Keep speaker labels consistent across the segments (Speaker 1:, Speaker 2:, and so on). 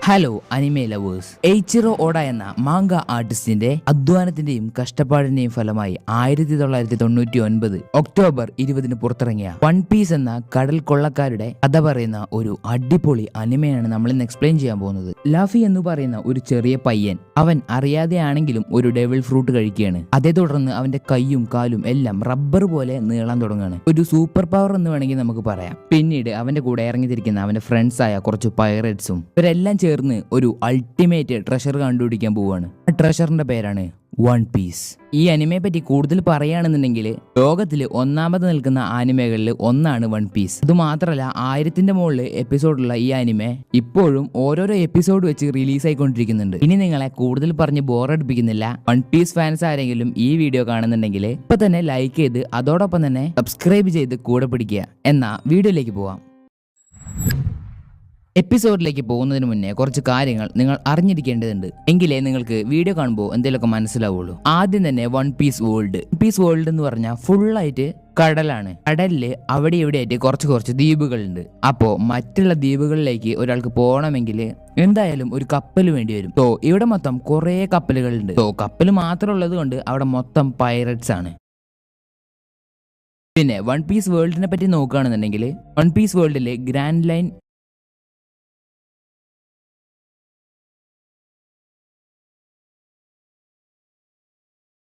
Speaker 1: Hello anime lovers. എയ്ച്ചിറോ Oda എന്ന manga ആർട്ടിസ്റ്റിന്റെ അധ്വാനത്തിന്റെയും കഷ്ടപ്പാടിന്റെയും ഫലമായി 1999 October 20 പുറത്തിറങ്ങിയ വൺ പീസ് എന്ന കടൽ കൊള്ളക്കാരുടെ കഥ പറയുന്ന ഒരു അടിപൊളി അനിമയാണ് നമ്മൾ ഇന്ന് എക്സ്പ്ലെയിൻ ചെയ്യാൻ പോകുന്നത്. ലാഫി എന്ന് പറയുന്ന ഒരു ചെറിയ പയ്യൻ, അവൻ അറിയാതെയാണെങ്കിലും ഒരു ഡെവിൾ ഫ്രൂട്ട് കഴിക്കുകയാണ്. അതേ തുടർന്ന് അവന്റെ കൈയും കാലും എല്ലാം റബ്ബർ പോലെ നീളാൻ തുടങ്ങുകയാണ്. ഒരു സൂപ്പർ പവർ എന്ന് വേണമെങ്കിൽ നമുക്ക് പറയാം. പിന്നീട് അവന്റെ കൂടെ ഇറങ്ങിത്തിരിക്കുന്ന അവന്റെ ഫ്രണ്ട്സ് ആയ കുറച്ച് പൈറേറ്റ്സും ഇവരെല്ലാം ചേർന്ന് ഒരു അൾട്ടിമേറ്റ് ട്രഷർ കണ്ടുപിടിക്കാൻ പോവുകയാണ്. ആ ട്രഷറിന്റെ പേരാണ് വൺ പീസ്. ഈ അനിമയെ പറ്റി കൂടുതൽ പറയുകയാണെന്നുണ്ടെങ്കിൽ ലോകത്തിൽ ഒന്നാമത് നിൽക്കുന്ന ആനിമകളിൽ ഒന്നാണ് വൺ പീസ്. അതുമാത്രമല്ല 1000ന്റെ മുകളിൽ എപ്പിസോഡുള്ള ഈ അനിമെ ഇപ്പോഴും ഓരോരോ എപ്പിസോഡ് വെച്ച് റിലീസ് ആയിക്കൊണ്ടിരിക്കുന്നുണ്ട്. ഇനി നിങ്ങളെ കൂടുതൽ പറഞ്ഞ് ബോറടിപ്പിക്കുന്നില്ല. വൺ പീസ് ഫാൻസ് ആരെങ്കിലും ഈ വീഡിയോ കാണുന്നുണ്ടെങ്കിൽ ഇപ്പൊ തന്നെ ലൈക്ക് ചെയ്ത് അതോടൊപ്പം തന്നെ സബ്സ്ക്രൈബ് ചെയ്ത് കൂടെ പിടിക്കുക. എന്നാ വീഡിയോയിലേക്ക് പോവാം. എപ്പിസോഡിലേക്ക് പോകുന്നതിന് മുന്നേ കുറച്ച് കാര്യങ്ങൾ നിങ്ങൾ അറിഞ്ഞിരിക്കേണ്ടതുണ്ട്. എങ്കിലേ നിങ്ങൾക്ക് വീഡിയോ കാണുമ്പോൾ എന്തെങ്കിലുമൊക്കെ മനസ്സിലാവുള്ളൂ. ആദ്യം തന്നെ One Piece world. Piece world എന്ന് പറഞ്ഞാൽ ഫുള്ളായിട്ട് കടലാണ്. കടലില് അവിടെ ഇവിടെയായിട്ട് കുറച്ച് ദ്വീപുകളുണ്ട്. അപ്പോ മറ്റുള്ള ദ്വീപുകളിലേക്ക് ഒരാൾക്ക് പോകണമെങ്കിൽ എന്തായാലും ഒരു കപ്പൽ വേണ്ടി വരും. ഇവിടെ മൊത്തം കുറെ കപ്പലുകളുണ്ട്. കപ്പൽ മാത്രം ഉള്ളത് കൊണ്ട് അവിടെ മൊത്തം പൈററ്റ്സ് ആണ്. പിന്നെ വൺ പീസ് വേൾഡിനെ പറ്റി നോക്കുകയാണെന്നുണ്ടെങ്കിൽ വൺ പീസ് വേൾഡിലെ ഗ്രാൻഡ് ലൈൻ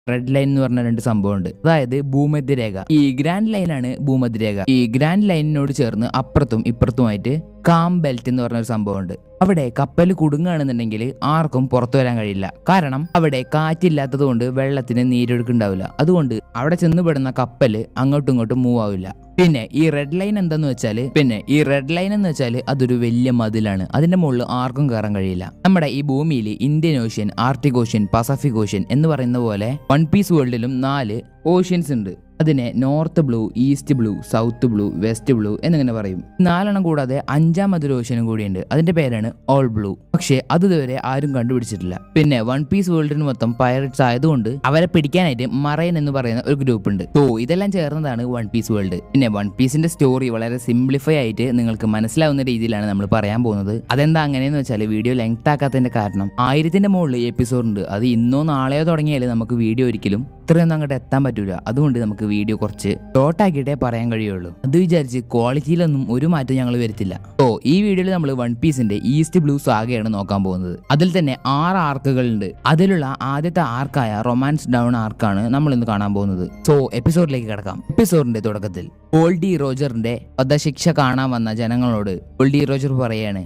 Speaker 1: റെഡ് ലൈൻ എന്ന് പറഞ്ഞ രണ്ട് സംഭവമുണ്ട്. അതായത് ഭൂമധ്യരേഖ. ഈ ഗ്രാൻഡ് ലൈനാണ് ഭൂമധ്യരേഖ. ഈ ഗ്രാൻഡ് ലൈനിനോട് ചേർന്ന് അപ്പുറത്തും ഇപ്പുറത്തുമായിട്ട് കാം ബെൽറ്റ് എന്ന് പറഞ്ഞൊരു സംഭവമുണ്ട്. അവിടെ കപ്പൽ കുടുങ്ങുകയാണെന്നുണ്ടെങ്കിൽ ആർക്കും പുറത്തു വരാൻ കഴിയില്ല. കാരണം അവിടെ കാറ്റില്ലാത്തത് കൊണ്ട് വെള്ളത്തിന് നീരൊഴുക്കുണ്ടാവില്ല. അതുകൊണ്ട് അവിടെ ചെന്നുപെടുന്ന കപ്പല് അങ്ങോട്ടും ഇങ്ങോട്ടും മൂവ് ആവില്ല. പിന്നെ ഈ റെഡ് ലൈൻ എന്ന് വെച്ചാൽ അതൊരു വലിയ മതിലാണ്. അതിന്റെ മുകളിൽ ആർക്കും കയറാൻ കഴിയില്ല. നമ്മുടെ ഈ ഭൂമിയിൽ Indian ocean, Arctic ocean, Pacific ocean എന്ന് പറയുന്ന പോലെ വൺ പീസ് വേൾഡിലും 4 ഓഷ്യൻസ് ഉണ്ട്. അതിനെ north blue, east blue, south blue, west blue എന്നിങ്ങനെ പറയും. 4 കൂടാതെ 5ാമതൊരു ഓഷ്യനും കൂടിയുണ്ട്. അതിന്റെ പേരാണ് ഓൾ ബ്ലൂ. പക്ഷേ അത് ഇതുവരെ ആരും കണ്ടുപിടിച്ചിട്ടില്ല. പിന്നെ വൺ പീസ് വേൾഡിന് മൊത്തം പൈററ്റ്സ് ആയതുകൊണ്ട് അവരെ പിടിക്കാനായിട്ട് മറൈൻ എന്ന് പറയുന്ന ഒരു ഗ്രൂപ്പ് ഉണ്ട്. ഇതെല്ലാം ചേർന്നതാണ് വൺ പീസ് വേൾഡ്. പിന്നെ വൺ പീസിന്റെ സ്റ്റോറി വളരെ സിംപ്ലിഫൈ ആയിട്ട് നിങ്ങൾക്ക് മനസ്സിലാവുന്ന രീതിയിലാണ് നമ്മൾ പറയാൻ പോകുന്നത്. അതെന്താ അങ്ങനെയെന്ന് വെച്ചാൽ വീഡിയോ ലെങ്ത് ആക്കാത്തതിന്റെ കാരണം 1000ന്റെ മുകളിൽ എപ്പിസോഡ് ഉണ്ട്. അത് ഇന്നോ നാളെയോ തുടങ്ങിയാൽ നമുക്ക് വീഡിയോ ഒരിക്കലും ഇത്രയൊന്നും അങ്ങോട്ട് എത്താൻ പറ്റൂല. അതുകൊണ്ട് നമുക്ക് വീഡിയോ കുറച്ച് ഷോർട്ടാക്കിയിട്ടേ പറയാൻ കഴിയുള്ളൂ. അത് വിചാരിച്ച് ക്വാളിറ്റിയിലൊന്നും ഒരു മാറ്റം ഞങ്ങൾ വരുത്തില്ല. ഈ വീഡിയോയിൽ നമ്മൾ വൺ പീസിന്റെ ഈസ്റ്റ് ബ്ലൂ സാഗയാണ് നോക്കാൻ പോകുന്നത്. അതിൽ തന്നെ 6 ആർക്കുകളുണ്ട്. അതിലുള്ള ആദ്യത്തെ ആർക്കായ റൊമാൻസ് ഡൗൺ ആർക്കാണ് നമ്മൾ ഇന്ന് കാണാൻ പോകുന്നത്. എപ്പിസോഡിലേക്ക് കിടക്കാം. എപ്പിസോഡിന്റെ തുടക്കത്തിൽ ഗോൾഡി റോജറിന്റെ വധശിക്ഷ കാണാൻ വന്ന ജനങ്ങളോട് ഗോൾഡി റോജർ പറയാണ്,